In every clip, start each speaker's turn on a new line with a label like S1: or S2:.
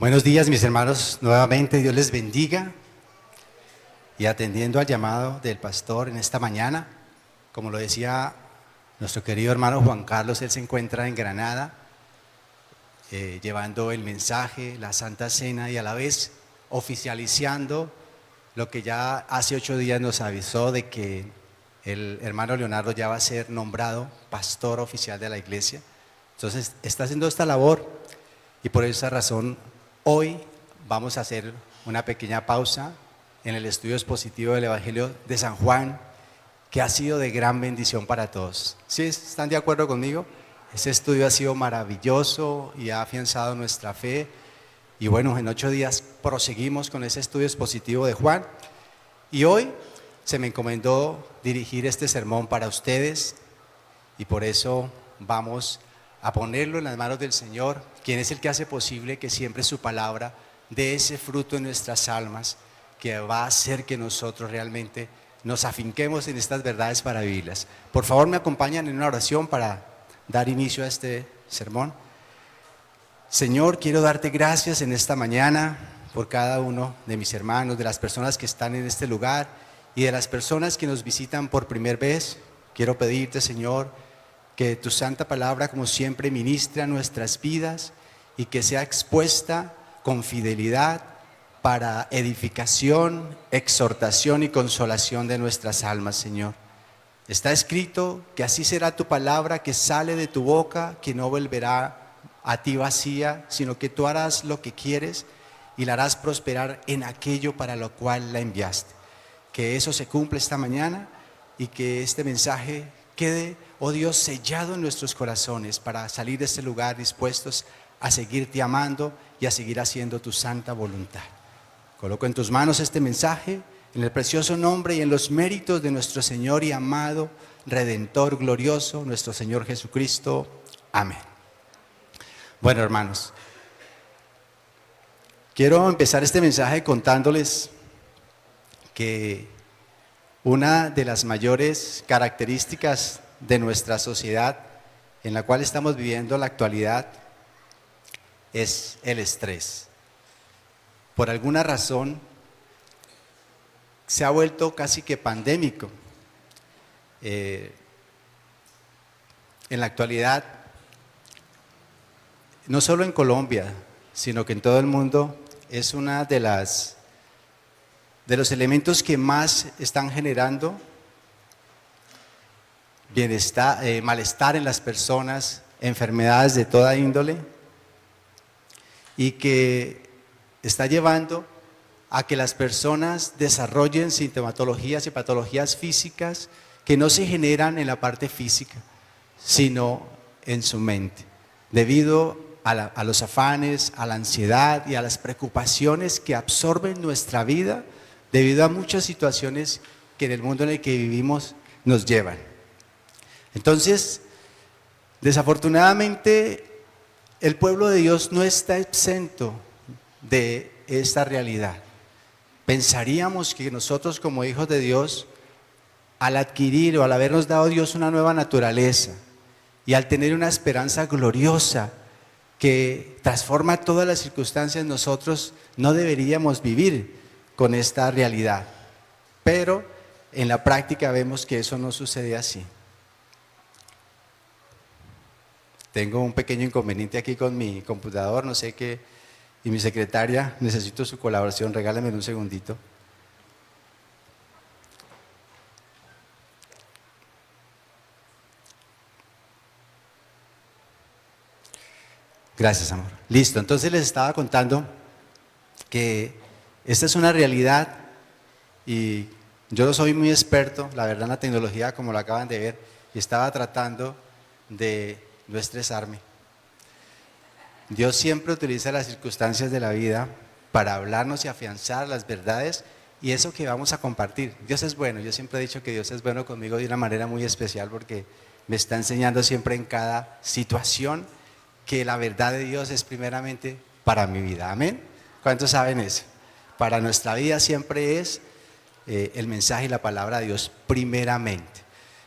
S1: Buenos días, mis hermanos, nuevamente Dios les bendiga. Y atendiendo al llamado del pastor en esta mañana, como lo decía nuestro querido hermano Juan Carlos, él se encuentra en Granada, llevando el mensaje, la Santa Cena y a la vez oficializando lo que ya hace 8 días nos avisó de que el hermano Leonardo ya va a ser nombrado pastor oficial de la iglesia. Entonces está haciendo esta labor y por esa razón hoy vamos a hacer una pequeña pausa en el estudio expositivo del Evangelio de San Juan, que ha sido de gran bendición para todos. ¿Sí están de acuerdo conmigo? Ese estudio ha sido maravilloso y ha afianzado nuestra fe. Y bueno, en 8 días proseguimos con ese estudio expositivo de Juan. Y hoy se me encomendó dirigir este sermón para ustedes y por eso vamos a ponerlo en las manos del Señor, quien es el que hace posible que siempre su palabra dé ese fruto en nuestras almas, que va a hacer que nosotros realmente nos afinquemos en estas verdades para vivirlas. Por favor, me acompañan en una oración para dar inicio a este sermón. Señor, quiero darte gracias en esta mañana por cada uno de mis hermanos, de las personas que están en este lugar y de las personas que nos visitan por primera vez. Quiero pedirte, Señor, que tu santa palabra, como siempre, ministre a nuestras vidas y que sea expuesta con fidelidad para edificación, exhortación y consolación de nuestras almas, Señor. Está escrito que así será tu palabra que sale de tu boca, que no volverá a ti vacía, sino que tú harás lo que quieres y la harás prosperar en aquello para lo cual la enviaste. Que eso se cumpla esta mañana y que este mensaje quede, oh Dios, sellado en nuestros corazones para salir de este lugar dispuestos a seguirte amando y a seguir haciendo tu santa voluntad. Coloco en tus manos este mensaje en el precioso nombre y en los méritos de nuestro Señor y amado Redentor glorioso, nuestro Señor Jesucristo. Amén. Bueno, hermanos, quiero empezar este mensaje contándoles que una de las mayores características de nuestra sociedad en la cual estamos viviendo la actualidad es el estrés. Por alguna razón se ha vuelto casi que pandémico. En la actualidad, no solo en Colombia, sino que en todo el mundo, es una de los elementos que más están generando bienestar, malestar en las personas, enfermedades de toda índole, y que está llevando a que las personas desarrollen sintomatologías y patologías físicas que no se generan en la parte física, sino en su mente, debido a los afanes, a la ansiedad y a las preocupaciones que absorben nuestra vida, debido a muchas situaciones que en el mundo en el que vivimos nos llevan. Entonces, desafortunadamente, el pueblo de Dios no está exento de esta realidad. Pensaríamos que nosotros como hijos de Dios, al adquirir o al habernos dado Dios una nueva naturaleza y al tener una esperanza gloriosa que transforma todas las circunstancias, nosotros no deberíamos vivir con esta realidad. Pero en la práctica vemos que eso no sucede así. Tengo un pequeño inconveniente aquí con mi computador, no sé qué, y mi secretaria, necesito su colaboración, regálame un segundito. Gracias, amor. Listo, entonces les estaba contando que esta es una realidad y yo no soy muy experto, la verdad, en la tecnología, como lo acaban de ver, y estaba tratando de no estresarme. Dios siempre utiliza las circunstancias de la vida para hablarnos y afianzar las verdades y eso que vamos a compartir. Dios es bueno, yo siempre he dicho que Dios es bueno conmigo de una manera muy especial porque me está enseñando siempre en cada situación que la verdad de Dios es primeramente para mi vida. Amén. ¿Cuántos saben eso? Para nuestra vida siempre es el mensaje y la palabra de Dios primeramente.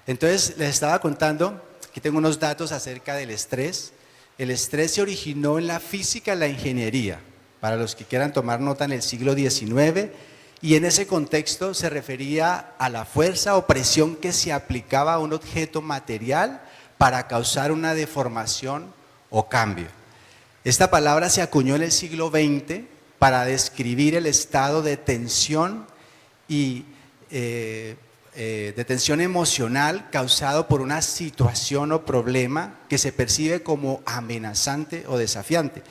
S1: Entonces les estaba contando, aquí tengo unos datos acerca del estrés. El estrés se originó en la física y la ingeniería, para los que quieran tomar nota, en el siglo XIX, y en ese contexto se refería a la fuerza o presión que se aplicaba a un objeto material para causar una deformación o cambio. Esta palabra se acuñó en el siglo XX para describir el estado de tensión y de tensión emocional causado por una situación o problema que se percibe como amenazante o desafiante.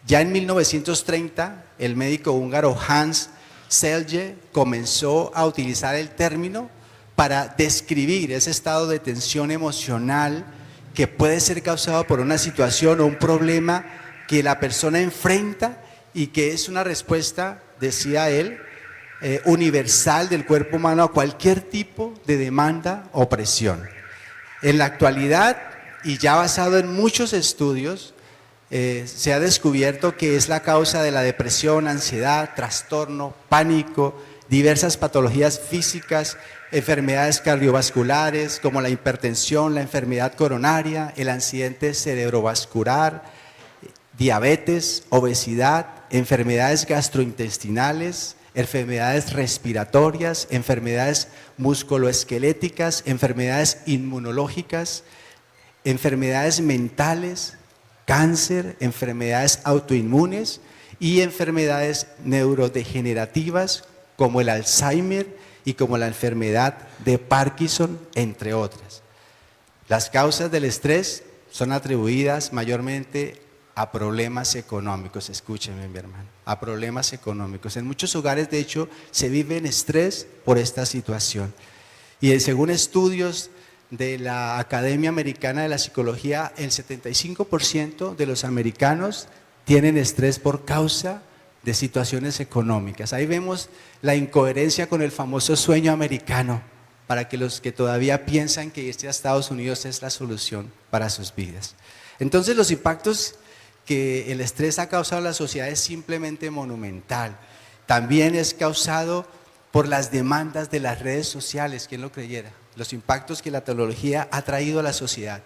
S1: Ya en 1930, el médico húngaro Hans Selye comenzó a utilizar el término para describir ese estado de tensión emocional que puede ser causado por una situación o un problema que la persona enfrenta y que es una respuesta, decía él, universal del cuerpo humano a cualquier tipo de demanda o presión. En la actualidad, y ya basado en muchos estudios, se ha descubierto que es la causa de la depresión, ansiedad, trastorno, pánico, diversas patologías físicas, enfermedades cardiovasculares como la hipertensión, la enfermedad coronaria, el accidente cerebrovascular, diabetes, obesidad, enfermedades gastrointestinales, enfermedades respiratorias, enfermedades musculoesqueléticas, enfermedades inmunológicas, enfermedades mentales, cáncer, enfermedades autoinmunes y enfermedades neurodegenerativas como el Alzheimer y como la enfermedad de Parkinson, entre otras. Las causas del estrés son atribuidas mayormente a problemas económicos, escúcheme mi hermano, a problemas económicos. En muchos hogares, de hecho, se vive en estrés por esta situación. Y según estudios de la Academia Americana de la Psicología, el 75% de los americanos tienen estrés por causa de situaciones económicas. Ahí vemos la incoherencia con el famoso sueño americano, para que los que todavía piensan que irse a Estados Unidos es la solución para sus vidas. Entonces, los impactos que el estrés ha causado en la sociedad es simplemente monumental. También es causado por las demandas de las redes sociales, ¿quién lo creyera? Los impactos que la tecnología ha traído a la sociedad.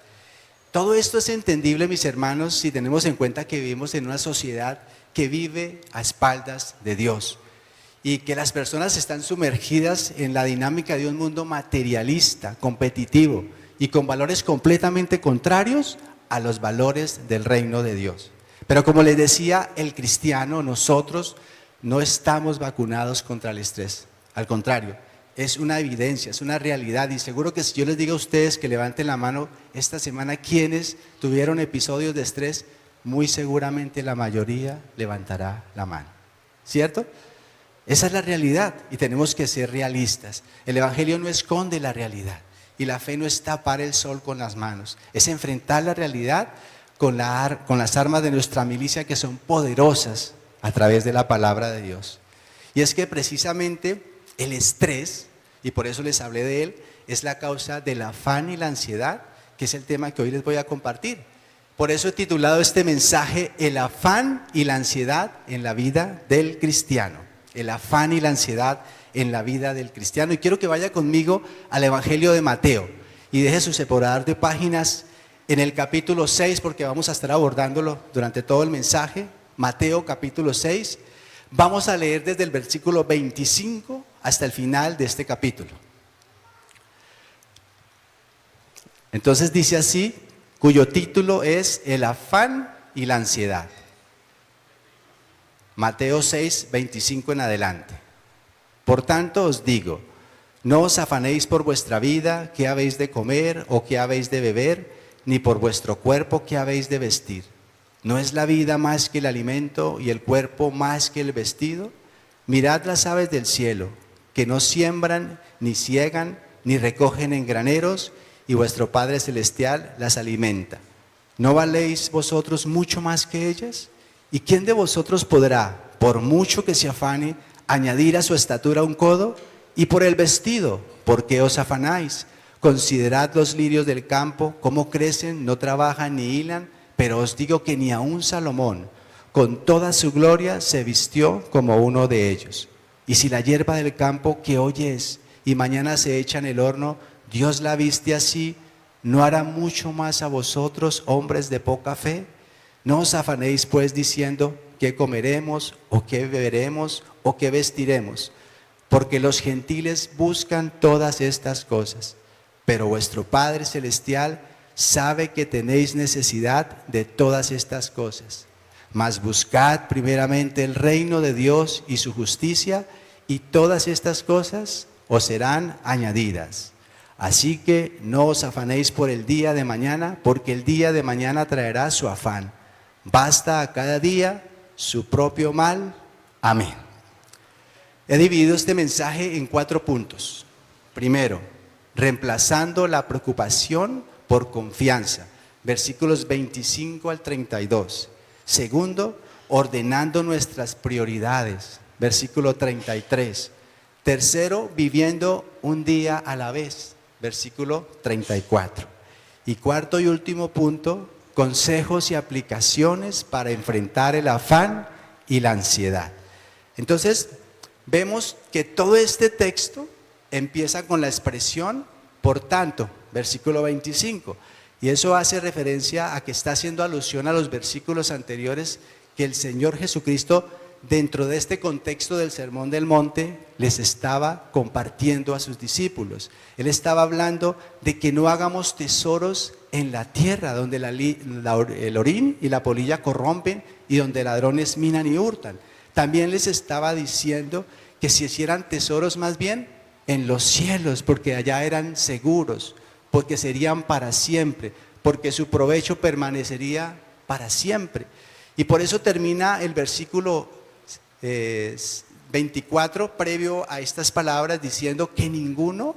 S1: Todo esto es entendible, mis hermanos, si tenemos en cuenta que vivimos en una sociedad que vive a espaldas de Dios y que las personas están sumergidas en la dinámica de un mundo materialista, competitivo y con valores completamente contrarios a los valores del reino de Dios. Pero como les decía, el cristiano, nosotros no estamos vacunados contra el estrés. Al contrario, es una evidencia, es una realidad. Y seguro que si yo les digo a ustedes que levanten la mano esta semana, ¿quiénes tuvieron episodios de estrés? Muy seguramente la mayoría levantará la mano. ¿Cierto? Esa es la realidad y tenemos que ser realistas. El Evangelio no esconde la realidad. Y la fe no es tapar el sol con las manos, es enfrentar la realidad con las armas de nuestra milicia, que son poderosas a través de la palabra de Dios. Y es que precisamente el estrés, y por eso les hablé de él, es la causa del afán y la ansiedad, que es el tema que hoy les voy a compartir. Por eso he titulado este mensaje, el afán y la ansiedad en la vida del cristiano. El afán y la ansiedad en la vida del cristiano. Y quiero que vaya conmigo al Evangelio de Mateo y deje su separador de páginas en el capítulo 6, porque vamos a estar abordándolo durante todo el mensaje. Mateo capítulo 6, vamos a leer desde el versículo 25 hasta el final de este capítulo. Entonces dice así, cuyo título es El afán y la ansiedad. Mateo 6, 25 en adelante. Por tanto os digo, no os afanéis por vuestra vida, qué habéis de comer o qué habéis de beber, ni por vuestro cuerpo, qué habéis de vestir. ¿No es la vida más que el alimento y el cuerpo más que el vestido? Mirad las aves del cielo, que no siembran, ni siegan, ni recogen en graneros, y vuestro Padre Celestial las alimenta. ¿No valéis vosotros mucho más que ellas? ¿Y quién de vosotros podrá, por mucho que se afane, añadir a su estatura un codo? Y por el vestido, ¿por qué os afanáis? Considerad los lirios del campo, cómo crecen, no trabajan ni hilan, pero os digo que ni aun Salomón, con toda su gloria, se vistió como uno de ellos. Y si la hierba del campo, que hoy es y mañana se echa en el horno, Dios la viste así, ¿no hará mucho más a vosotros, hombres de poca fe? No os afanéis pues diciendo, qué comeremos, o qué beberemos, o qué vestiremos, porque los gentiles buscan todas estas cosas, pero vuestro Padre Celestial sabe que tenéis necesidad de todas estas cosas. Mas buscad primeramente el reino de Dios y su justicia, y todas estas cosas os serán añadidas. Así que no os afanéis por el día de mañana, porque el día de mañana traerá su afán. Basta a cada día su propio mal. Amén. He dividido este mensaje en 4 puntos. Primero, reemplazando la preocupación por confianza, versículos 25 al 32. Segundo, ordenando nuestras prioridades, versículo 33. Tercero, viviendo un día a la vez, versículo 34. Y cuarto y último punto, consejos y aplicaciones para enfrentar el afán y la ansiedad. Entonces, vemos que todo este texto empieza con la expresión por tanto, versículo 25. Y eso hace referencia a que está haciendo alusión a los versículos anteriores que el Señor Jesucristo, dentro de este contexto del Sermón del Monte, les estaba compartiendo a sus discípulos. Él estaba hablando de que no hagamos tesoros en la tierra, donde el orín y la polilla corrompen y donde ladrones minan y hurtan. También les estaba diciendo que se hicieran tesoros más bien en los cielos, porque allá eran seguros, porque serían para siempre, porque su provecho permanecería para siempre. Y por eso termina el versículo 24, previo a estas palabras, diciendo que ninguno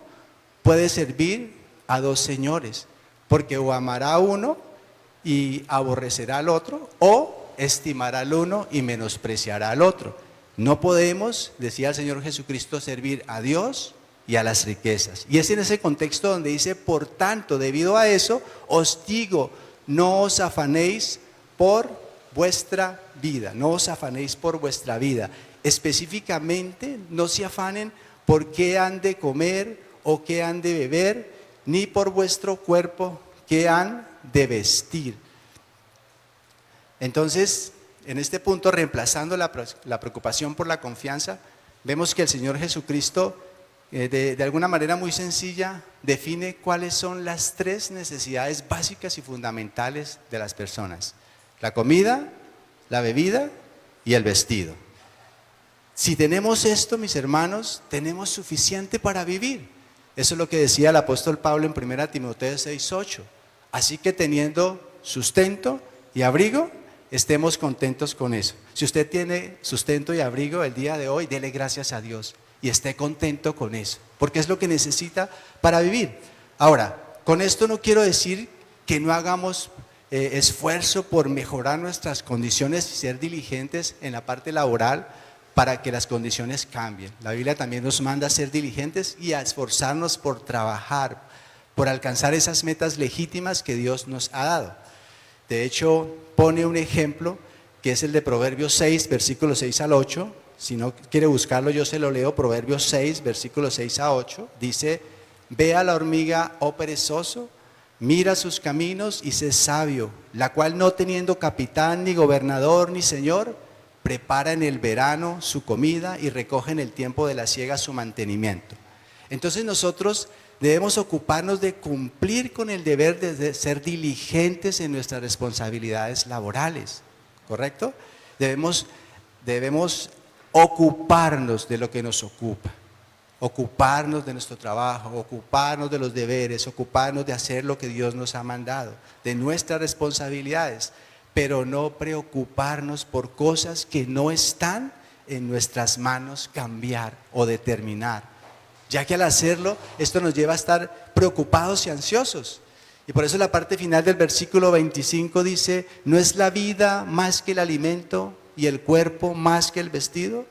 S1: puede servir a 2 señores, porque o amará a uno y aborrecerá al otro, o estimará al uno y menospreciará al otro. No podemos, decía el Señor Jesucristo, servir a Dios y a las riquezas. Y es en ese contexto donde dice, por tanto, debido a eso, os digo, no os afanéis por vuestra vida, no os afanéis por vuestra vida. Específicamente, no se afanen por qué han de comer o qué han de beber, ni por vuestro cuerpo qué han de vestir. Entonces, en este punto, reemplazando la preocupación por la confianza, vemos que el Señor Jesucristo, de alguna manera muy sencilla, define cuáles son las 3 necesidades básicas y fundamentales de las personas: la comida, la bebida y el vestido. Si tenemos esto, mis hermanos, tenemos suficiente para vivir. Eso es lo que decía el apóstol Pablo en 1 Timoteo 6:8. Así que teniendo sustento y abrigo, estemos contentos con eso. Si usted tiene sustento y abrigo el día de hoy, dele gracias a Dios y esté contento con eso, porque es lo que necesita para vivir. Ahora, con esto no quiero decir que no hagamos esfuerzo por mejorar nuestras condiciones y ser diligentes en la parte laboral para que las condiciones cambien. La Biblia también nos manda a ser diligentes y a esforzarnos por trabajar, por alcanzar esas metas legítimas que Dios nos ha dado. De hecho, pone un ejemplo que es el de Proverbios 6, versículos 6 al 8. Si no quiere buscarlo, yo se lo leo. Proverbios 6, versículos 6 a 8. Dice: ve a la hormiga, oh perezoso, mira sus caminos y sé sabio, la cual no teniendo capitán, ni gobernador, ni señor, prepara en el verano su comida y recoge en el tiempo de la siega su mantenimiento. Entonces nosotros debemos ocuparnos de cumplir con el deber de ser diligentes en nuestras responsabilidades laborales, ¿correcto? Debemos ocuparnos de lo que nos ocupa, ocuparnos de nuestro trabajo, ocuparnos de los deberes, ocuparnos de hacer lo que Dios nos ha mandado, de nuestras responsabilidades, pero no preocuparnos por cosas que no están en nuestras manos cambiar o determinar, ya que al hacerlo, esto nos lleva a estar preocupados y ansiosos. Y por eso la parte final del versículo 25 dice: ¿no es la vida más que el alimento y el cuerpo más que el vestido?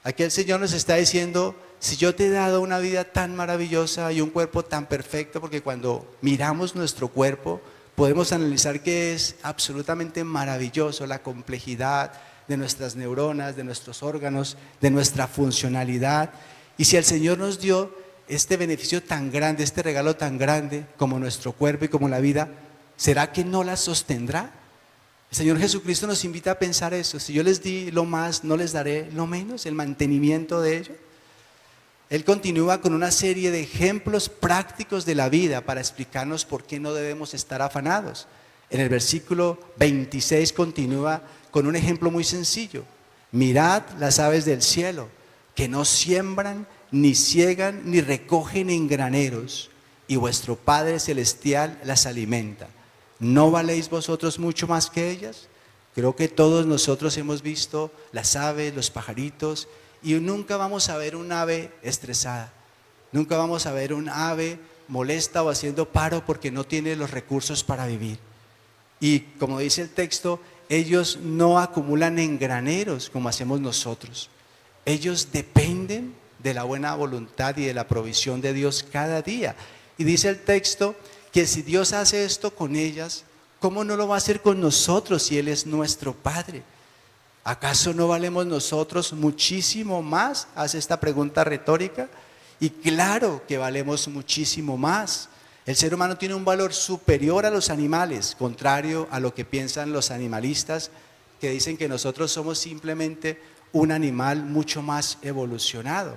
S1: Aquí el Señor nos está diciendo: si yo te he dado una vida tan maravillosa y un cuerpo tan perfecto, porque cuando miramos nuestro cuerpo podemos analizar que es absolutamente maravilloso la complejidad de nuestras neuronas, de nuestros órganos, de nuestra funcionalidad. Y si el Señor nos dio este beneficio tan grande, este regalo tan grande como nuestro cuerpo y como la vida, ¿será que no la sostendrá? El Señor Jesucristo nos invita a pensar eso. Si yo les di lo más, ¿no les daré lo menos? El mantenimiento de ello. Él continúa con una serie de ejemplos prácticos de la vida para explicarnos por qué no debemos estar afanados. En el versículo 26 continúa con un ejemplo muy sencillo. Mirad las aves del cielo, que no siembran, ni ciegan, ni recogen en graneros, y vuestro Padre Celestial las alimenta. ¿No valéis vosotros mucho más que ellas? Creo que todos nosotros hemos visto las aves, los pajaritos, y nunca vamos a ver un ave estresada. Nunca vamos a ver un ave molesta o haciendo paro porque no tiene los recursos para vivir. Y como dice el texto, ellos no acumulan en graneros como hacemos nosotros. Ellos dependen de la buena voluntad y de la provisión de Dios cada día. Y dice el texto que si Dios hace esto con ellas, ¿cómo no lo va a hacer con nosotros si Él es nuestro Padre? ¿Acaso no valemos nosotros muchísimo más? Hace esta pregunta retórica. Y claro que valemos muchísimo más. El ser humano tiene un valor superior a los animales, contrario a lo que piensan los animalistas, que dicen que nosotros somos simplemente un animal mucho más evolucionado.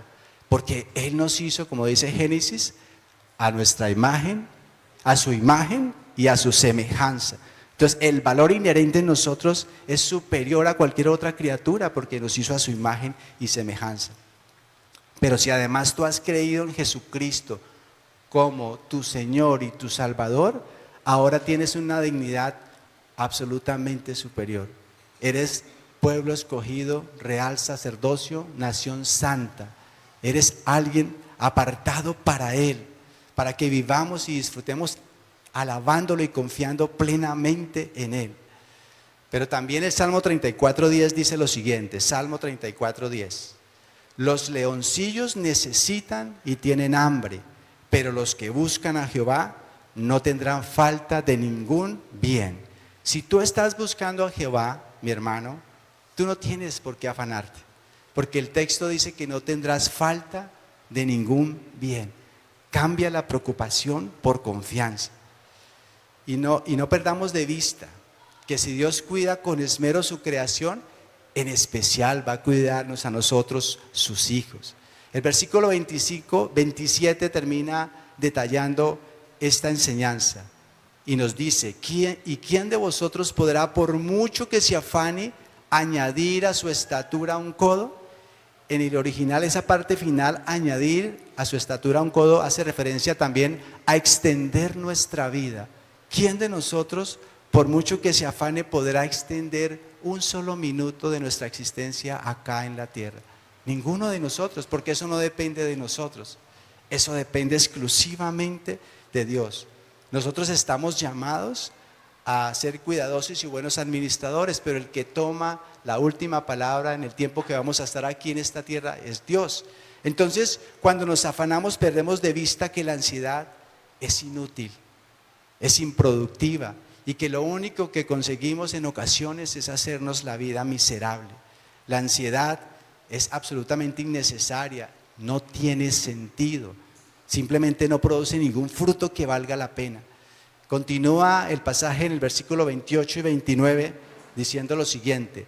S1: Porque Él nos hizo, como dice Génesis, a nuestra imagen, a su imagen y a su semejanza. Entonces el valor inherente en nosotros es superior a cualquier otra criatura porque nos hizo a su imagen y semejanza. Pero si además tú has creído en Jesucristo como tu Señor y tu Salvador, ahora tienes una dignidad absolutamente superior. Eres pueblo escogido, real sacerdocio, nación santa. Eres alguien apartado para Él, para que vivamos y disfrutemos alabándolo y confiando plenamente en Él. Pero también el Salmo 34:10 dice lo siguiente, Salmo 34:10. Los leoncillos necesitan y tienen hambre, pero los que buscan a Jehová no tendrán falta de ningún bien. Si tú estás buscando a Jehová, mi hermano, tú no tienes por qué afanarte, porque el texto dice que no tendrás falta de ningún bien. Cambia la preocupación por confianza. Y no perdamos de vista que si Dios cuida con esmero su creación, en especial va a cuidarnos a nosotros, sus hijos. El versículo 27 termina detallando esta enseñanza y nos dice, ¿quién de vosotros podrá, por mucho que se afane, añadir a su estatura un codo? En el original, esa parte final, añadir a su estatura un codo, hace referencia también a extender nuestra vida. ¿Quién de nosotros, por mucho que se afane, podrá extender un solo minuto de nuestra existencia acá en la tierra? Ninguno de nosotros, porque eso no depende de nosotros. Eso depende exclusivamente de Dios. Nosotros estamos llamados a ser cuidadosos y buenos administradores, pero el que toma la última palabra en el tiempo que vamos a estar aquí en esta tierra es Dios. Entonces, cuando nos afanamos, perdemos de vista que la ansiedad es inútil, es improductiva y que lo único que conseguimos en ocasiones es hacernos la vida miserable. La ansiedad es absolutamente innecesaria, no tiene sentido, simplemente no produce ningún fruto que valga la pena. Continúa el pasaje en el versículo 28 y 29 diciendo lo siguiente: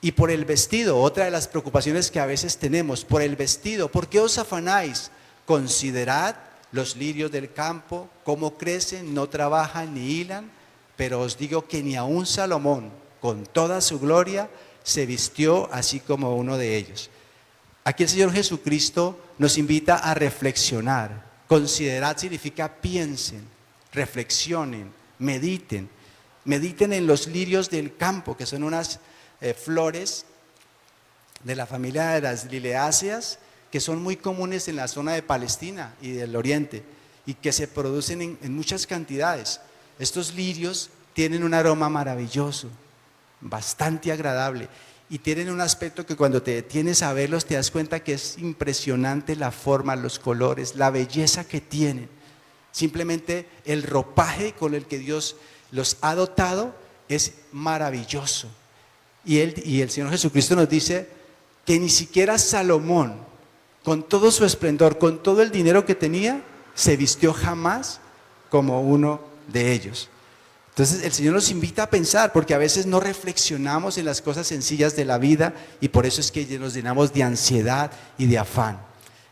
S1: y por el vestido, otra de las preocupaciones que a veces tenemos, por el vestido, ¿por qué os afanáis? Considerad los lirios del campo, cómo crecen, no trabajan ni hilan, pero os digo que ni aun Salomón, con toda su gloria, se vistió así como uno de ellos. Aquí el Señor Jesucristo nos invita a reflexionar. Considerad significa piensen, reflexionen, mediten en los lirios del campo, que son unas flores de la familia de las liliáceas, que son muy comunes en la zona de Palestina y del Oriente, y que se producen en muchas cantidades. Estos lirios tienen un aroma maravilloso, bastante agradable, y tienen un aspecto que cuando te detienes a verlos te das cuenta que es impresionante la forma, los colores, la belleza que tienen. Simplemente el ropaje con el que Dios los ha dotado es maravilloso. Y el Señor Jesucristo nos dice que ni siquiera Salomón, con todo su esplendor, con todo el dinero que tenía, se vistió jamás como uno de ellos. Entonces el Señor nos invita a pensar, porque a veces no reflexionamos en las cosas sencillas de la vida y por eso es que nos llenamos de ansiedad y de afán.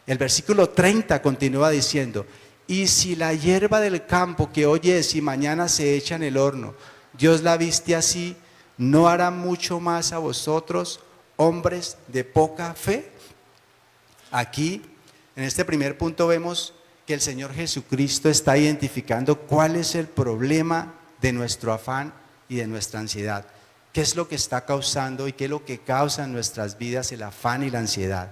S1: El versículo 30 continúa diciendo: y si la hierba del campo que hoy es y mañana se echa en el horno, Dios la viste así, ¿no hará mucho más a vosotros, hombres de poca fe? Aquí, en este primer punto, vemos que el Señor Jesucristo está identificando cuál es el problema de nuestro afán y de nuestra ansiedad. ¿Qué es lo que está causando y qué es lo que causa en nuestras vidas el afán y la ansiedad?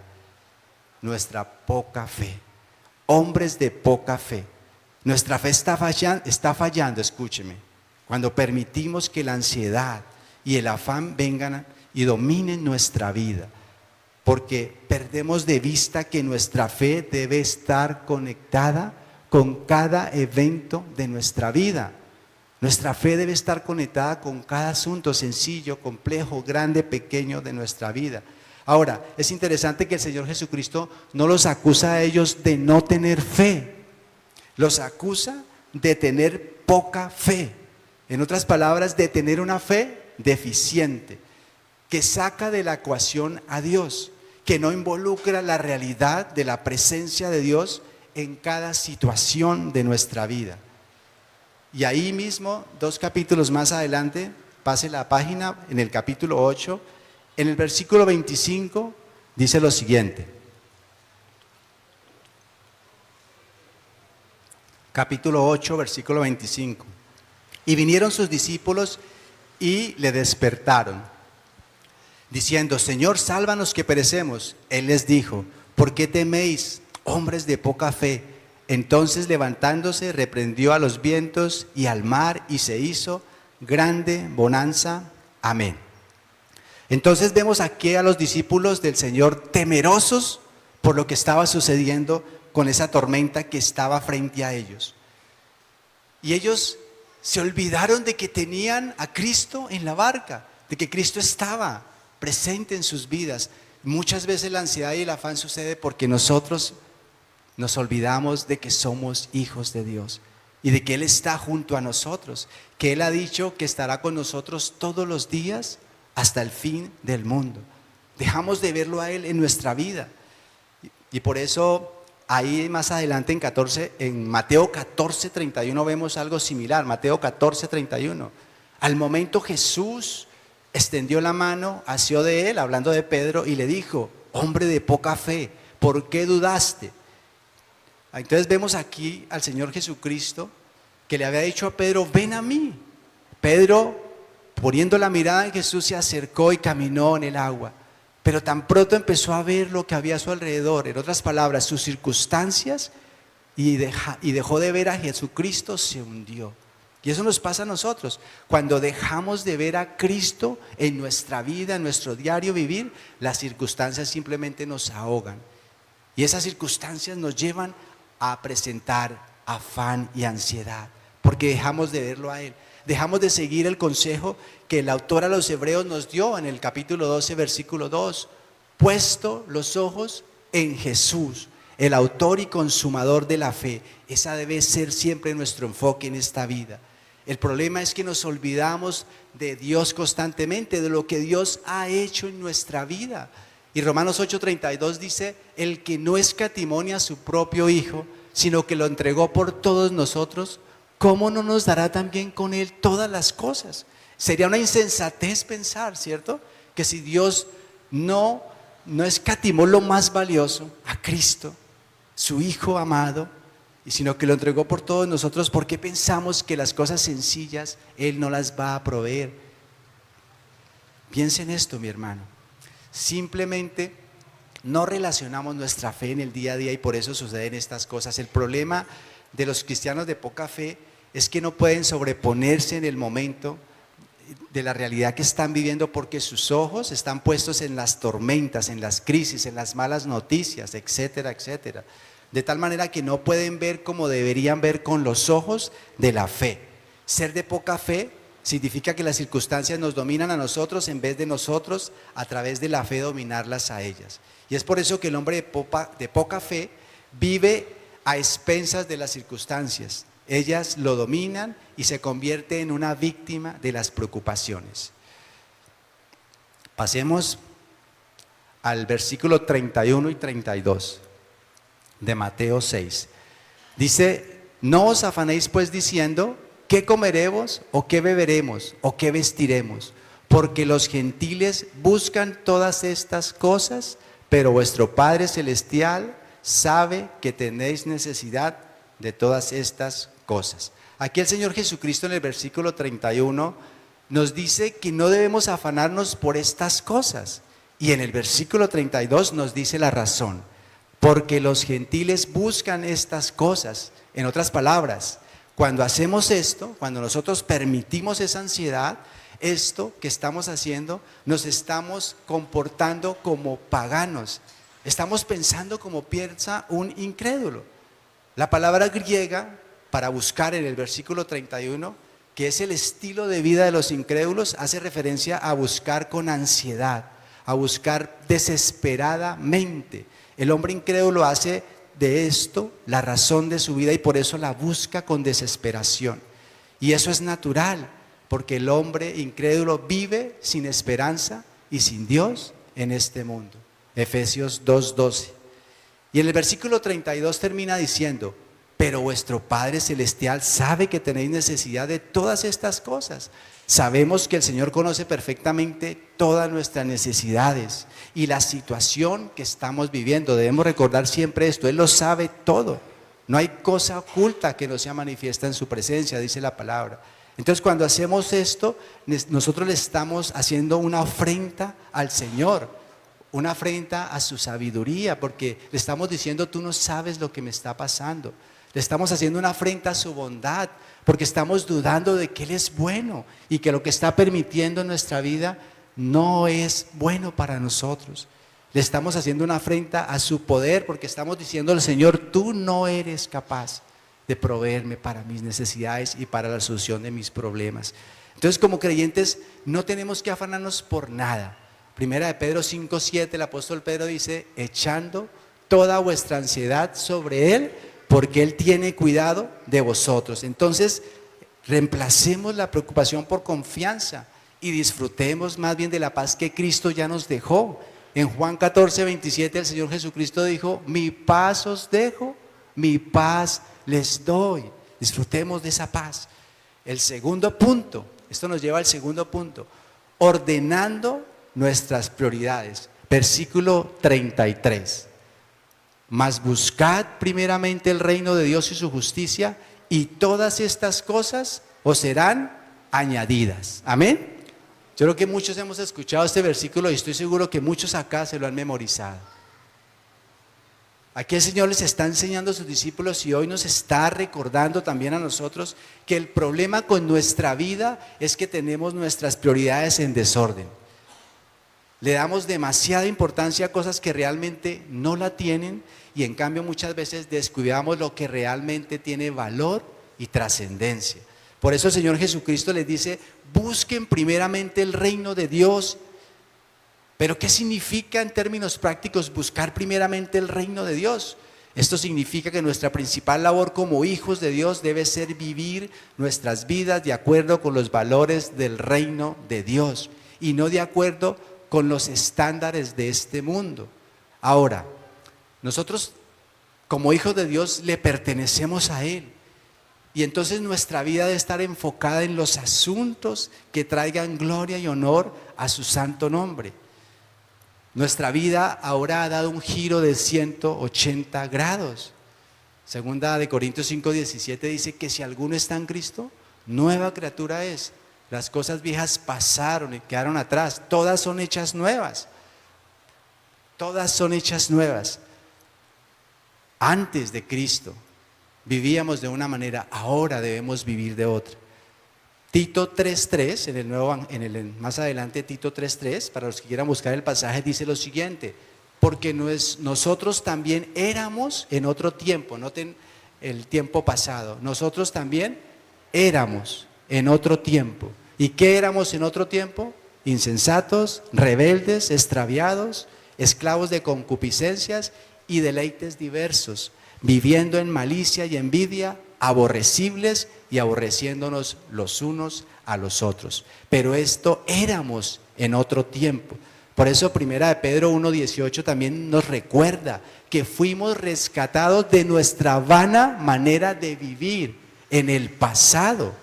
S1: Nuestra poca fe. Hombres de poca fe. Nuestra fe está fallando, escúcheme, cuando permitimos que la ansiedad y el afán vengan y dominen nuestra vida, porque perdemos de vista que nuestra fe debe estar conectada con cada evento de nuestra vida. Nuestra fe debe estar conectada con cada asunto sencillo, complejo, grande, pequeño de nuestra vida. Ahora, es interesante que el Señor Jesucristo no los acusa a ellos de no tener fe, los acusa de tener poca fe. En otras palabras, de tener una fe deficiente, que saca de la ecuación a Dios, que no involucra la realidad de la presencia de Dios en cada situación de nuestra vida. Y ahí mismo, 2 capítulos más adelante, pase la página, en el capítulo 8, en el versículo 25, dice lo siguiente. Capítulo 8, versículo 25. Y vinieron sus discípulos y le despertaron, diciendo: Señor, sálvanos que perecemos. Él les dijo: ¿por qué teméis, hombres de poca fe? Entonces, levantándose, reprendió a los vientos y al mar, y se hizo grande bonanza. Amén. Entonces vemos aquí a los discípulos del Señor temerosos por lo que estaba sucediendo con esa tormenta que estaba frente a ellos. Y ellos se olvidaron de que tenían a Cristo en la barca, de que Cristo estaba presente en sus vidas. Muchas veces la ansiedad y el afán sucede porque nosotros nos olvidamos de que somos hijos de Dios y de que Él está junto a nosotros, que Él ha dicho que estará con nosotros todos los días hasta el fin del mundo. Dejamos de verlo a Él en nuestra vida. Y por eso ahí más adelante en Mateo 14:31 vemos algo similar. Mateo 14:31. Al momento Jesús extendió la mano, asió de él, hablando de Pedro, y le dijo: hombre de poca fe, ¿por qué dudaste? Entonces vemos aquí al Señor Jesucristo que le había dicho a Pedro: ven a mí. Pedro, poniendo la mirada en Jesús, se acercó y caminó en el agua. Pero tan pronto empezó a ver lo que había a su alrededor, en otras palabras, sus circunstancias, y dejó de ver a Jesucristo, se hundió. Y eso nos pasa a nosotros. Cuando dejamos de ver a Cristo en nuestra vida, en nuestro diario vivir, las circunstancias simplemente nos ahogan. Y esas circunstancias nos llevan a presentar afán y ansiedad, porque dejamos de verlo a Él. Dejamos de seguir el consejo que el autor a los Hebreos nos dio en el capítulo 12, versículo 2. Puesto los ojos en Jesús, el autor y consumador de la fe. Esa debe ser siempre nuestro enfoque en esta vida. El problema es que nos olvidamos de Dios constantemente, de lo que Dios ha hecho en nuestra vida. Y Romanos 8:32 dice: el que no escatimó a su propio Hijo, sino que lo entregó por todos nosotros, ¿cómo no nos dará también con Él todas las cosas? Sería una insensatez pensar, ¿cierto? Que si Dios no escatimó lo más valioso, a Cristo, su Hijo amado, y sino que lo entregó por todos nosotros, ¿por qué pensamos que las cosas sencillas Él no las va a proveer? Piensa en esto, mi hermano. Simplemente no relacionamos nuestra fe en el día a día y por eso suceden estas cosas. El problema de los cristianos de poca fe es que no pueden sobreponerse en el momento de la realidad que están viviendo, porque sus ojos están puestos en las tormentas, en las crisis, en las malas noticias, etcétera, etcétera. De tal manera que no pueden ver como deberían ver con los ojos de la fe. Ser de poca fe significa que las circunstancias nos dominan a nosotros en vez de nosotros a través de la fe dominarlas a ellas. Y es por eso que el hombre de poca fe vive a expensas de las circunstancias. Ellas lo dominan y se convierte en una víctima de las preocupaciones. Pasemos al versículo 31 y 32 de Mateo 6. Dice: no os afanéis pues diciendo, ¿qué comeremos o qué beberemos o qué vestiremos? Porque los gentiles buscan todas estas cosas, pero vuestro Padre Celestial sabe que tenéis necesidad de todas estas cosas. Aquí el Señor Jesucristo en el versículo 31 nos dice que no debemos afanarnos por estas cosas. Y en el versículo 32 nos dice la razón: porque los gentiles buscan estas cosas. En otras palabras, cuando hacemos esto, cuando nosotros permitimos esa ansiedad, esto que estamos haciendo, nos estamos comportando como paganos. Estamos pensando como piensa un incrédulo. La palabra griega para buscar en el versículo 31, que es el estilo de vida de los incrédulos, hace referencia a buscar con ansiedad, a buscar desesperadamente. El hombre incrédulo hace de esto la razón de su vida y por eso la busca con desesperación. Y eso es natural, porque el hombre incrédulo vive sin esperanza y sin Dios en este mundo. Efesios 2:12. Y en el versículo 32 termina diciendo: pero vuestro Padre Celestial sabe que tenéis necesidad de todas estas cosas. Sabemos que el Señor conoce perfectamente todas nuestras necesidades y la situación que estamos viviendo. Debemos recordar siempre esto: Él lo sabe todo. No hay cosa oculta que no sea manifiesta en su presencia, dice la palabra. Entonces, cuando hacemos esto, nosotros le estamos haciendo una afrenta al Señor, una afrenta a su sabiduría, porque le estamos diciendo: tú no sabes lo que me está pasando. Le estamos haciendo una afrenta a su bondad, porque estamos dudando de que Él es bueno y que lo que está permitiendo en nuestra vida no es bueno para nosotros. Le estamos haciendo una afrenta a su poder, porque estamos diciendo al Señor: tú no eres capaz de proveerme para mis necesidades y para la solución de mis problemas. Entonces, como creyentes, no tenemos que afanarnos por nada. Primera de Pedro 5:7, el apóstol Pedro dice: echando toda vuestra ansiedad sobre Él, porque Él tiene cuidado de vosotros. Entonces, reemplacemos la preocupación por confianza y disfrutemos más bien de la paz que Cristo ya nos dejó. En Juan 14:27 el Señor Jesucristo dijo: mi paz os dejo, mi paz les doy. Disfrutemos de esa paz. El segundo punto, esto nos lleva al segundo punto: ordenando nuestras prioridades. Versículo 33. Mas buscad primeramente el reino de Dios y su justicia, y todas estas cosas os serán añadidas. Amén. Yo creo que muchos hemos escuchado este versículo y estoy seguro que muchos acá se lo han memorizado. Aquí el Señor les está enseñando a sus discípulos y hoy nos está recordando también a nosotros que el problema con nuestra vida es que tenemos nuestras prioridades en desorden. Le damos demasiada importancia a cosas que realmente no la tienen y en cambio muchas veces descuidamos lo que realmente tiene valor y trascendencia. Por eso el Señor Jesucristo les dice: busquen primeramente el reino de Dios. Pero ¿qué significa en términos prácticos buscar primeramente el reino de Dios? Esto significa que nuestra principal labor como hijos de Dios debe ser vivir nuestras vidas de acuerdo con los valores del reino de Dios y no de acuerdo con los estándares de este mundo. Ahora, nosotros como hijos de Dios le pertenecemos a Él. Y entonces nuestra vida debe estar enfocada en los asuntos que traigan gloria y honor a su santo nombre. Nuestra vida ahora ha dado un giro de 180 grados. Segunda de Corintios 5:17 dice que si alguno está en Cristo, nueva criatura es. Las cosas viejas pasaron y quedaron atrás. Todas son hechas nuevas. Todas son hechas nuevas. Antes de Cristo vivíamos de una manera, ahora debemos vivir de otra. Tito 3:3, más adelante Tito 3:3, para los que quieran buscar el pasaje, dice lo siguiente: porque nosotros también éramos en otro tiempo, noten el tiempo pasado, nosotros también éramos en otro tiempo. ¿Y qué éramos en otro tiempo? Insensatos, rebeldes, extraviados, esclavos de concupiscencias y deleites diversos, viviendo en malicia y envidia, aborrecibles y aborreciéndonos los unos a los otros. Pero esto éramos en otro tiempo. Por eso primera de Pedro 1:18 también nos recuerda que fuimos rescatados de nuestra vana manera de vivir en el pasado.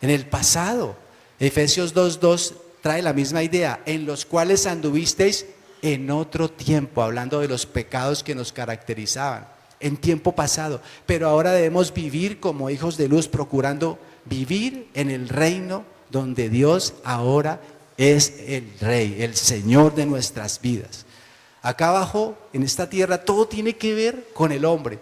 S1: En el pasado. Efesios 2:2 trae la misma idea, en los cuales anduvisteis en otro tiempo, hablando de los pecados que nos caracterizaban, en tiempo pasado. Pero ahora debemos vivir como hijos de luz, procurando vivir en el reino donde Dios ahora es el Rey, el Señor de nuestras vidas. Acá abajo, en esta tierra, todo tiene que ver con el hombre,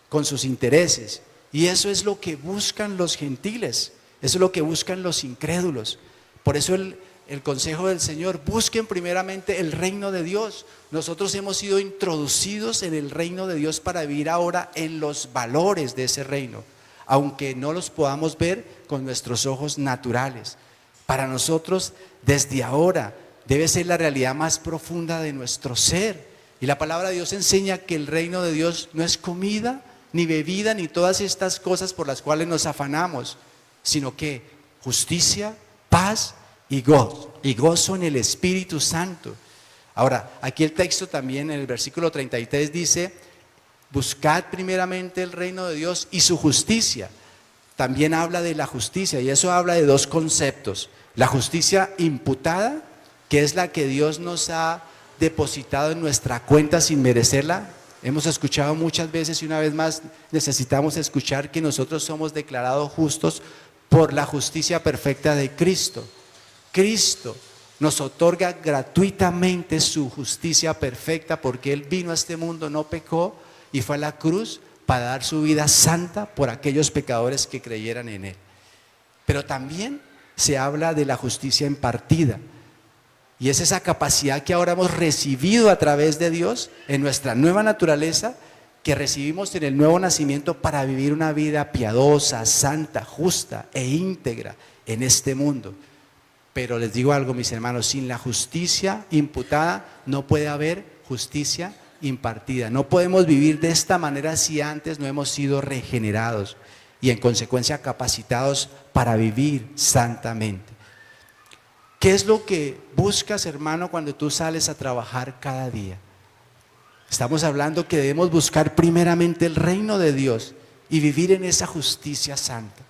S1: con sus intereses. Y eso es lo que buscan los gentiles, eso es lo que buscan los incrédulos. Por eso el consejo del Señor, busquen primeramente el reino de Dios. Nosotros hemos sido introducidos en el reino de Dios para vivir ahora en los valores de ese reino, aunque no los podamos ver con nuestros ojos naturales. Para nosotros, desde ahora, debe ser la realidad más profunda de nuestro ser. Y la palabra de Dios enseña que el reino de Dios no es comida, ni bebida, ni todas estas cosas por las cuales nos afanamos, sino que justicia, paz y gozo en el Espíritu Santo. Ahora, aquí el texto también en el versículo 33 dice, buscad primeramente el reino de Dios y su justicia. También habla de la justicia, y eso habla de dos conceptos. La justicia imputada, que es la que Dios nos ha depositado en nuestra cuenta sin merecerla. Hemos escuchado muchas veces y una vez más necesitamos escuchar que nosotros somos declarados justos por la justicia perfecta de Cristo. Cristo nos otorga gratuitamente su justicia perfecta porque Él vino a este mundo, no pecó y fue a la cruz para dar su vida santa por aquellos pecadores que creyeran en Él. Pero también se habla de la justicia impartida. Y es esa capacidad que ahora hemos recibido a través de Dios en nuestra nueva naturaleza, que recibimos en el nuevo nacimiento para vivir una vida piadosa, santa, justa e íntegra en este mundo. Pero les digo algo, mis hermanos, sin la justicia imputada no puede haber justicia impartida. No podemos vivir de esta manera si antes no hemos sido regenerados y en consecuencia capacitados para vivir santamente. ¿Qué es lo que buscas, hermano, cuando tú sales a trabajar cada día? Estamos hablando que debemos buscar primeramente el reino de Dios y vivir en esa justicia santa.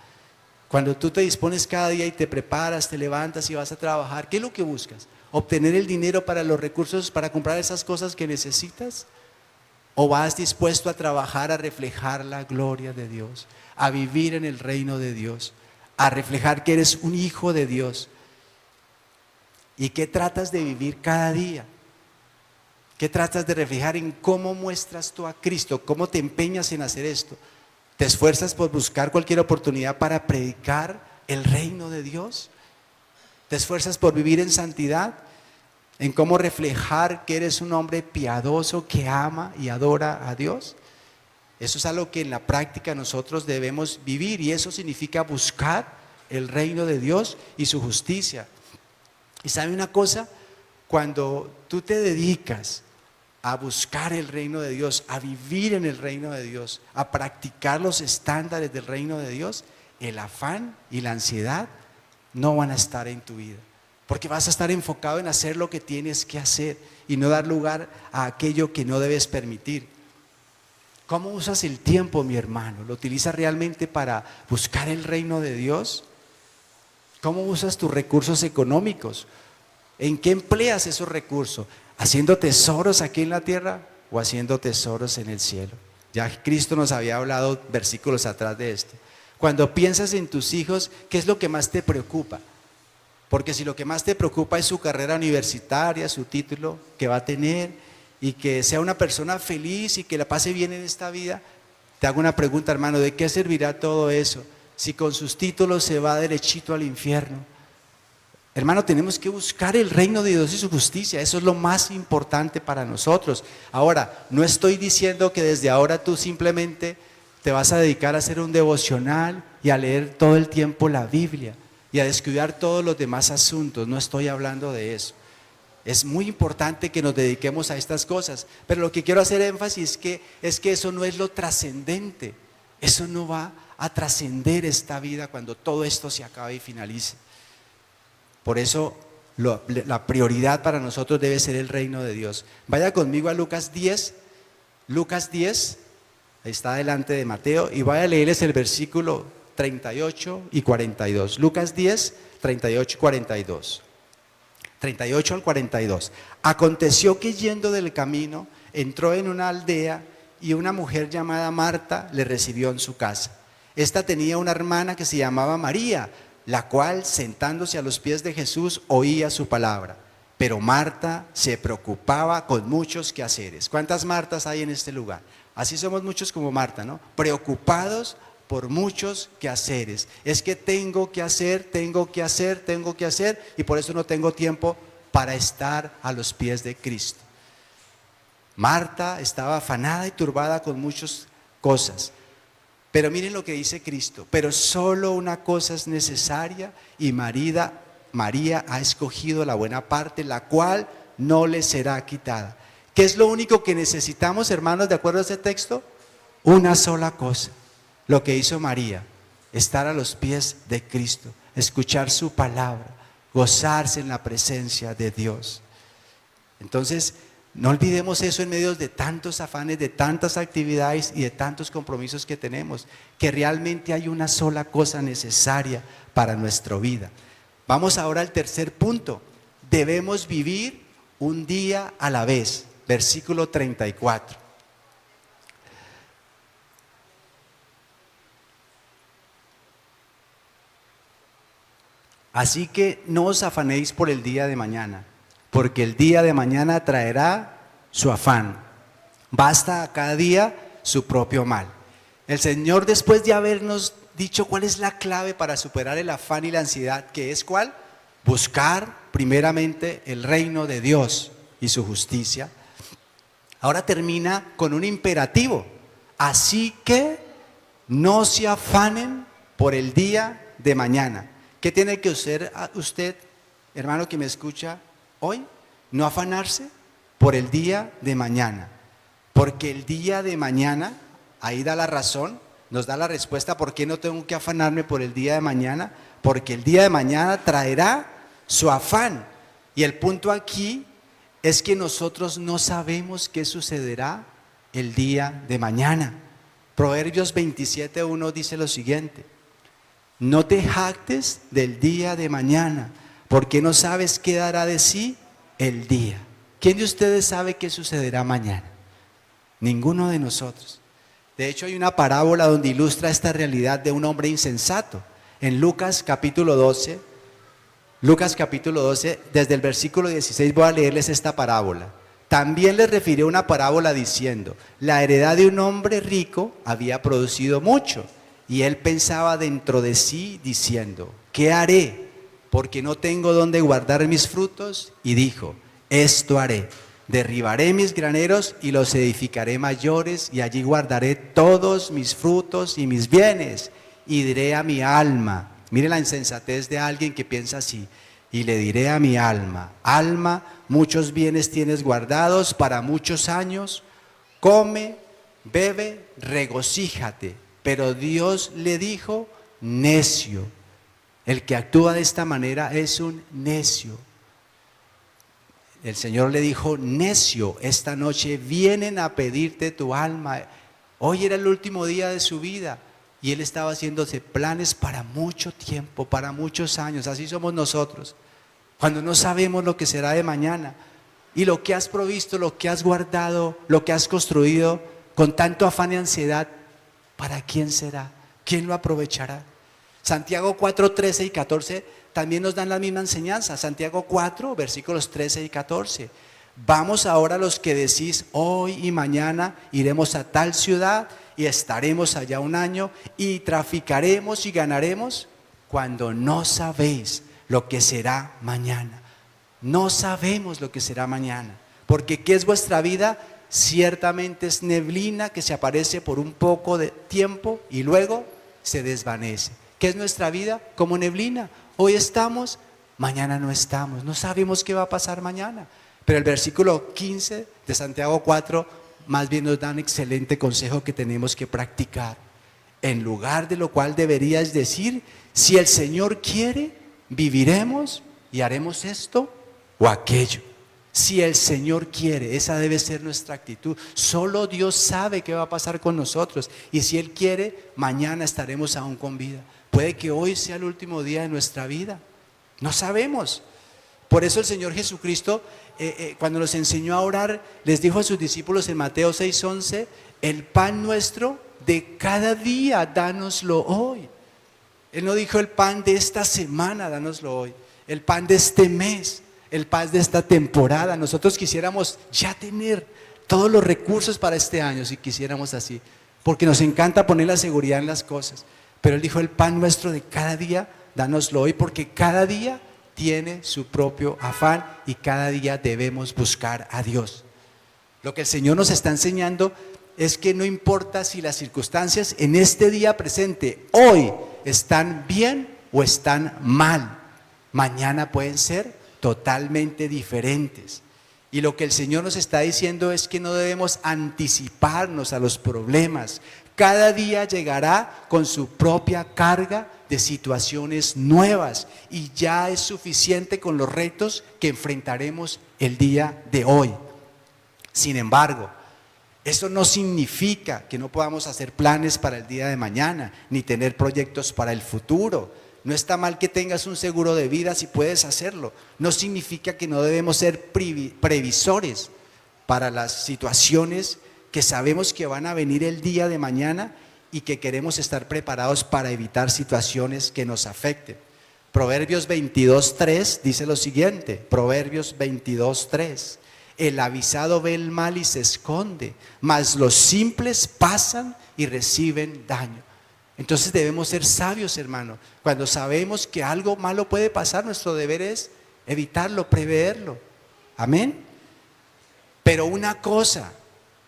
S1: Cuando tú te dispones cada día y te preparas, te levantas y vas a trabajar, ¿qué es lo que buscas? ¿Obtener el dinero para los recursos para comprar esas cosas que necesitas? ¿O vas dispuesto a trabajar, a reflejar la gloria de Dios, a vivir en el reino de Dios, a reflejar que eres un hijo de Dios? ¿Y qué tratas de vivir cada día? ¿Qué tratas de reflejar en cómo muestras tú a Cristo? ¿Cómo te empeñas en hacer esto? ¿Te esfuerzas por buscar cualquier oportunidad para predicar el reino de Dios? ¿Te esfuerzas por vivir en santidad? ¿En cómo reflejar que eres un hombre piadoso que ama y adora a Dios? Eso es algo que en la práctica nosotros debemos vivir, y eso significa buscar el reino de Dios y su justicia. ¿Y sabe una cosa? Cuando tú te dedicas a buscar el reino de Dios, a vivir en el reino de Dios, a practicar los estándares del reino de Dios, el afán y la ansiedad no van a estar en tu vida, porque vas a estar enfocado en hacer lo que tienes que hacer y no dar lugar a aquello que no debes permitir. ¿Cómo usas el tiempo, mi hermano? ¿Lo utilizas realmente para buscar el reino de Dios? ¿Cómo usas tus recursos económicos? ¿En qué empleas esos recursos? ¿Haciendo tesoros aquí en la tierra o haciendo tesoros en el cielo? Ya Cristo nos había hablado versículos atrás de esto. Cuando piensas en tus hijos, ¿qué es lo que más te preocupa? Porque si lo que más te preocupa es su carrera universitaria, su título que va a tener, y que sea una persona feliz y que la pase bien en esta vida, te hago una pregunta, hermano, ¿de qué servirá todo eso si con sus títulos se va derechito al infierno? Hermano, tenemos que buscar el reino de Dios y su justicia. Eso es lo más importante para nosotros. Ahora, no estoy diciendo que desde ahora tú simplemente te vas a dedicar a hacer un devocional y a leer todo el tiempo la Biblia y a descuidar todos los demás asuntos. No estoy hablando de eso. Es muy importante que nos dediquemos a estas cosas, pero lo que quiero hacer énfasis es que eso no es lo trascendente. Eso no va a trascender esta vida cuando todo esto se acabe y finalice. Por eso la prioridad para nosotros debe ser el reino de Dios. Vaya conmigo a Lucas 10, ahí está delante de Mateo, y vaya a leerles el versículo 38 y 42. Lucas 10, 38 y 42. 38 al 42. Aconteció que yendo del camino, entró en una aldea y una mujer llamada Marta le recibió en su casa. Esta tenía una hermana que se llamaba María, la cual, sentándose a los pies de Jesús, oía su palabra. Pero Marta se preocupaba con muchos quehaceres. ¿Cuántas Martas hay en este lugar? Así somos muchos como Marta, ¿no? Preocupados por muchos quehaceres. Es que tengo que hacer, y por eso no tengo tiempo para estar a los pies de Cristo. Marta estaba afanada y turbada con muchas cosas. Pero miren lo que dice Cristo: pero solo una cosa es necesaria, y María ha escogido la buena parte, la cual no le será quitada. ¿Qué es lo único que necesitamos, hermanos, de acuerdo a ese texto? Una sola cosa. Lo que hizo María: estar a los pies de Cristo, escuchar su palabra, gozarse en la presencia de Dios. Entonces, no olvidemos eso en medio de tantos afanes, de tantas actividades y de tantos compromisos que tenemos, que realmente hay una sola cosa necesaria para nuestra vida. Vamos ahora al tercer punto: debemos vivir un día a la vez. Versículo 34. Así que no os afanéis por el día de mañana, porque el día de mañana traerá su afán. Basta a cada día su propio mal. El Señor, después de habernos dicho cuál es la clave para superar el afán y la ansiedad, que es ¿cuál? Buscar primeramente el reino de Dios y su justicia. Ahora termina con un imperativo: así que no se afanen por el día de mañana. ¿Qué tiene que hacer usted, hermano que me escucha hoy? No afanarse por el día de mañana, porque el día de mañana, ahí da la razón, nos da la respuesta por qué no tengo que afanarme por el día de mañana, porque el día de mañana traerá su afán. Y el punto aquí es que nosotros no sabemos qué sucederá el día de mañana. Proverbios 27:1 dice lo siguiente: no te jactes del día de mañana, porque no sabes qué dará de sí el día. ¿Quién de ustedes sabe qué sucederá mañana? Ninguno de nosotros. De hecho, hay una parábola donde ilustra esta realidad de un hombre insensato. En Lucas capítulo 12, desde el versículo 16 voy a leerles esta parábola. También les refirió una parábola diciendo: la heredad de un hombre rico había producido mucho, y él pensaba dentro de sí diciendo: ¿qué haré? Porque no tengo dónde guardar mis frutos. Y dijo: esto haré: derribaré mis graneros y los edificaré mayores, y allí guardaré todos mis frutos y mis bienes. Y diré a mi alma, mire la insensatez de alguien que piensa así, y le diré a mi alma: alma, muchos bienes tienes guardados para muchos años, come, bebe, regocíjate. Pero Dios le dijo: necio. El que actúa de esta manera es un necio. El Señor le dijo: necio, esta noche vienen a pedirte tu alma. Hoy era el último día de su vida y él estaba haciéndose planes para mucho tiempo, para muchos años. Así somos nosotros, cuando no sabemos lo que será de mañana. Y lo que has provisto, lo que has guardado, lo que has construido con tanto afán y ansiedad, ¿para quién será? ¿Quién lo aprovechará? Santiago 4, 13 y 14 también nos dan la misma enseñanza. Santiago 4, versículos 13 y 14. Vamos ahora los que decís: hoy y mañana iremos a tal ciudad y estaremos allá un año y traficaremos y ganaremos, cuando no sabéis lo que será mañana. No sabemos lo que será mañana, porque ¿qué es vuestra vida? Ciertamente es neblina que se aparece por un poco de tiempo y luego se desvanece. ¿Qué es nuestra vida? Como neblina. Hoy estamos, mañana no estamos. No sabemos qué va a pasar mañana. Pero el versículo 15 de Santiago 4 más bien nos da un excelente consejo que tenemos que practicar. En lugar de lo cual deberías decir, si el Señor quiere, viviremos y haremos esto o aquello. Si el Señor quiere, esa debe ser nuestra actitud. Solo Dios sabe qué va a pasar con nosotros. Y si Él quiere, mañana estaremos aún con vida. Puede que hoy sea el último día de nuestra vida. No sabemos. Por eso el Señor Jesucristo, cuando nos enseñó a orar, les dijo a sus discípulos en Mateo 6:11, el pan nuestro de cada día, dánoslo hoy. Él no dijo el pan de esta semana, dánoslo hoy. El pan de este mes, el pan de esta temporada. Nosotros quisiéramos ya tener todos los recursos para este año, si quisiéramos así, porque nos encanta poner la seguridad en las cosas. Pero Él dijo el pan nuestro de cada día, dánoslo hoy, porque cada día tiene su propio afán y cada día debemos buscar a Dios. Lo que el Señor nos está enseñando es que no importa si las circunstancias en este día presente, hoy, están bien o están mal, mañana pueden ser totalmente diferentes. Y lo que el Señor nos está diciendo es que no debemos anticiparnos a los problemas. Cada día llegará con su propia carga de situaciones nuevas y ya es suficiente con los retos que enfrentaremos el día de hoy. Sin embargo, eso no significa que no podamos hacer planes para el día de mañana, ni tener proyectos para el futuro. No está mal que tengas un seguro de vida si puedes hacerlo. No significa que no debemos ser previsores para las situaciones que sabemos que van a venir el día de mañana y que queremos estar preparados para evitar situaciones que nos afecten. Proverbios 22:3 dice lo siguiente, Proverbios 22:3. El avisado ve el mal y se esconde, mas los simples pasan y reciben daño. Entonces debemos ser sabios, hermano. Cuando sabemos que algo malo puede pasar, nuestro deber es evitarlo, preverlo. Amén. Pero una cosa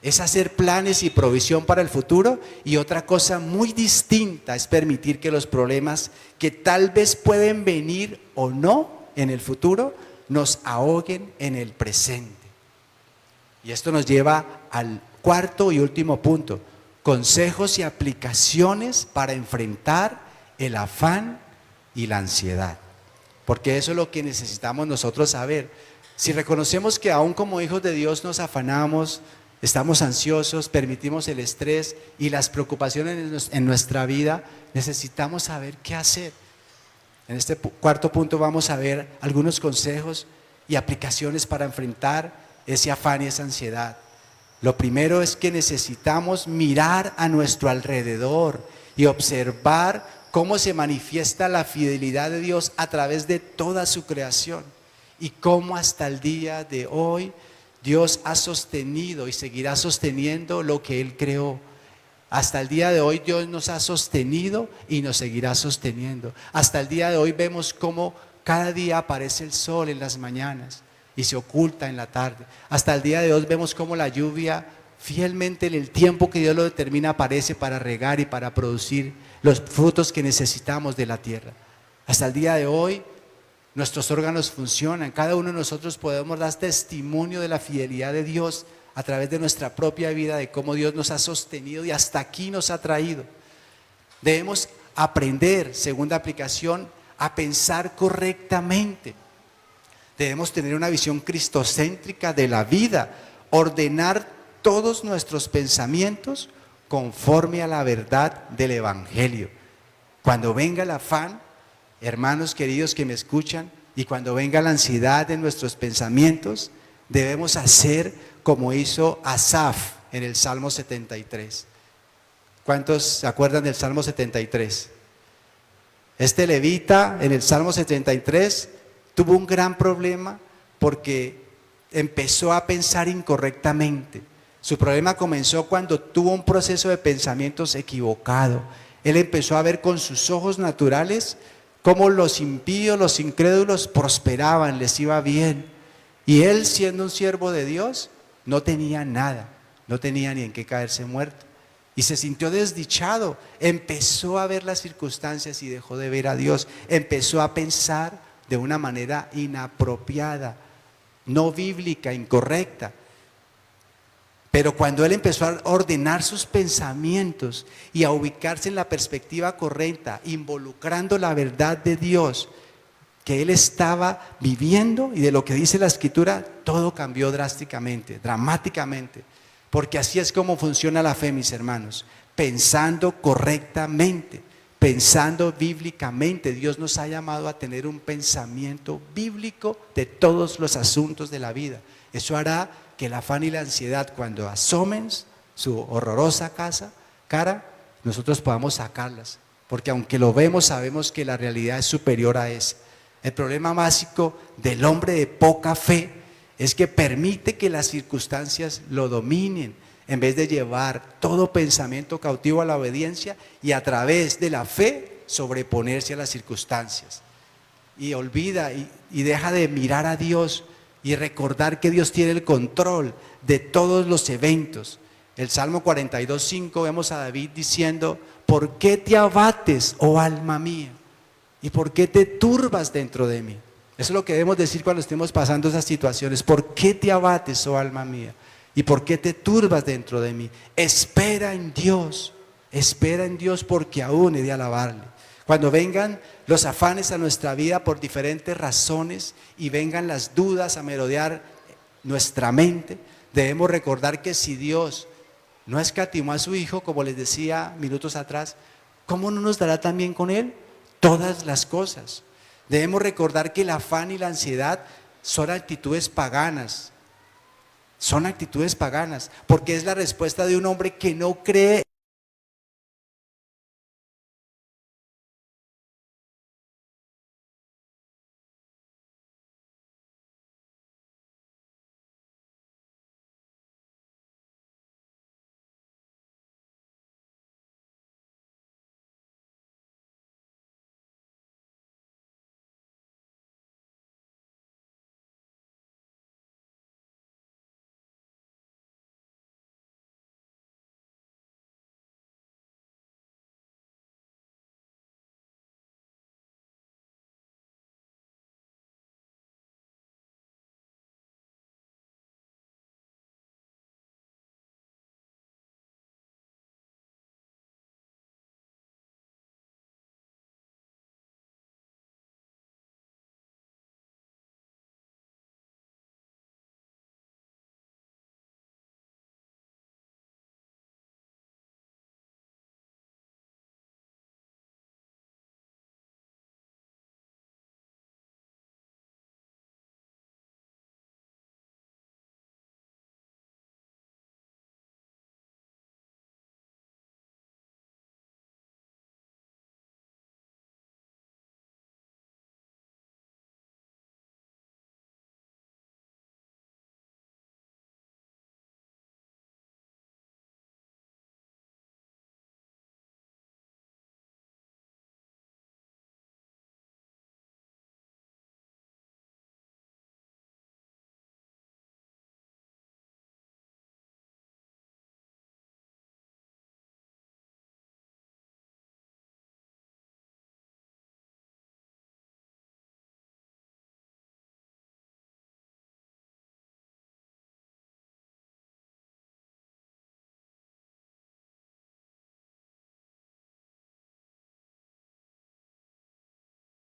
S1: es hacer planes y provisión para el futuro, y otra cosa muy distinta es permitir que los problemas que tal vez pueden venir o no en el futuro nos ahoguen en el presente. Y esto nos lleva al cuarto y último punto: consejos y aplicaciones para enfrentar el afán y la ansiedad. Porque eso es lo que necesitamos nosotros saber. Si reconocemos que aún como hijos de Dios nos afanamos, estamos ansiosos, permitimos el estrés y las preocupaciones en nuestra vida, necesitamos saber qué hacer. En este cuarto punto vamos a ver algunos consejos y aplicaciones para enfrentar ese afán y esa ansiedad. Lo primero es que necesitamos mirar a nuestro alrededor y observar cómo se manifiesta la fidelidad de Dios a través de toda su creación y cómo hasta el día de hoy Dios ha sostenido y seguirá sosteniendo lo que Él creó. Hasta el día de hoy Dios nos ha sostenido y nos seguirá sosteniendo. Hasta el día de hoy vemos cómo cada día aparece el sol en las mañanas y se oculta en la tarde. Hasta el día de hoy vemos cómo la lluvia fielmente en el tiempo que Dios lo determina aparece para regar y para producir los frutos que necesitamos de la tierra. Hasta el día de hoy nuestros órganos funcionan. Cada uno de nosotros podemos dar testimonio de la fidelidad de Dios a través de nuestra propia vida, de cómo Dios nos ha sostenido y hasta aquí nos ha traído. Debemos aprender, segunda aplicación, a pensar correctamente. Debemos tener una visión cristocéntrica de la vida, ordenar todos nuestros pensamientos conforme a la verdad del Evangelio. Cuando venga el afán, hermanos queridos que me escuchan, y cuando venga la ansiedad en nuestros pensamientos, debemos hacer como hizo Asaf en el Salmo 73. ¿Cuántos se acuerdan del Salmo 73? Este levita en el Salmo 73 tuvo un gran problema porque empezó a pensar incorrectamente. Su problema comenzó cuando tuvo un proceso de pensamientos equivocado. Él empezó a ver con sus ojos naturales cómo los impíos, los incrédulos prosperaban, les iba bien. Y él, siendo un siervo de Dios, no tenía nada, no tenía ni en qué caerse muerto. Y se sintió desdichado, empezó a ver las circunstancias y dejó de ver a Dios. Empezó a pensar de una manera inapropiada, no bíblica, incorrecta. Pero cuando él empezó a ordenar sus pensamientos y a ubicarse en la perspectiva correcta, involucrando la verdad de Dios que él estaba viviendo y de lo que dice la Escritura, todo cambió drásticamente, dramáticamente. Porque así es como funciona la fe, mis hermanos, pensando correctamente, pensando bíblicamente. Dios nos ha llamado a tener un pensamiento bíblico de todos los asuntos de la vida. Eso hará que el afán y la ansiedad, cuando asomen su horrorosa cara, nosotros podamos sacarlas. Porque aunque lo vemos, sabemos que la realidad es superior a esa. El problema básico del hombre de poca fe es que permite que las circunstancias lo dominen, en vez de llevar todo pensamiento cautivo a la obediencia y a través de la fe sobreponerse a las circunstancias. Y olvida y deja de mirar a Dios y recordar que Dios tiene el control de todos los eventos. El Salmo 42:5 vemos a David diciendo: ¿por qué te abates, oh alma mía? ¿Y por qué te turbas dentro de mí? Eso es lo que debemos decir cuando estemos pasando esas situaciones. ¿Por qué te abates, oh alma mía? ¿Y por qué te turbas dentro de mí? Espera en Dios porque aún he de alabarle. Cuando vengan los afanes a nuestra vida por diferentes razones y vengan las dudas a merodear nuestra mente, debemos recordar que si Dios no escatimó a su Hijo, como les decía minutos atrás, ¿cómo no nos dará también con Él todas las cosas? Debemos recordar que el afán y la ansiedad son actitudes paganas, porque es la respuesta de un hombre que no cree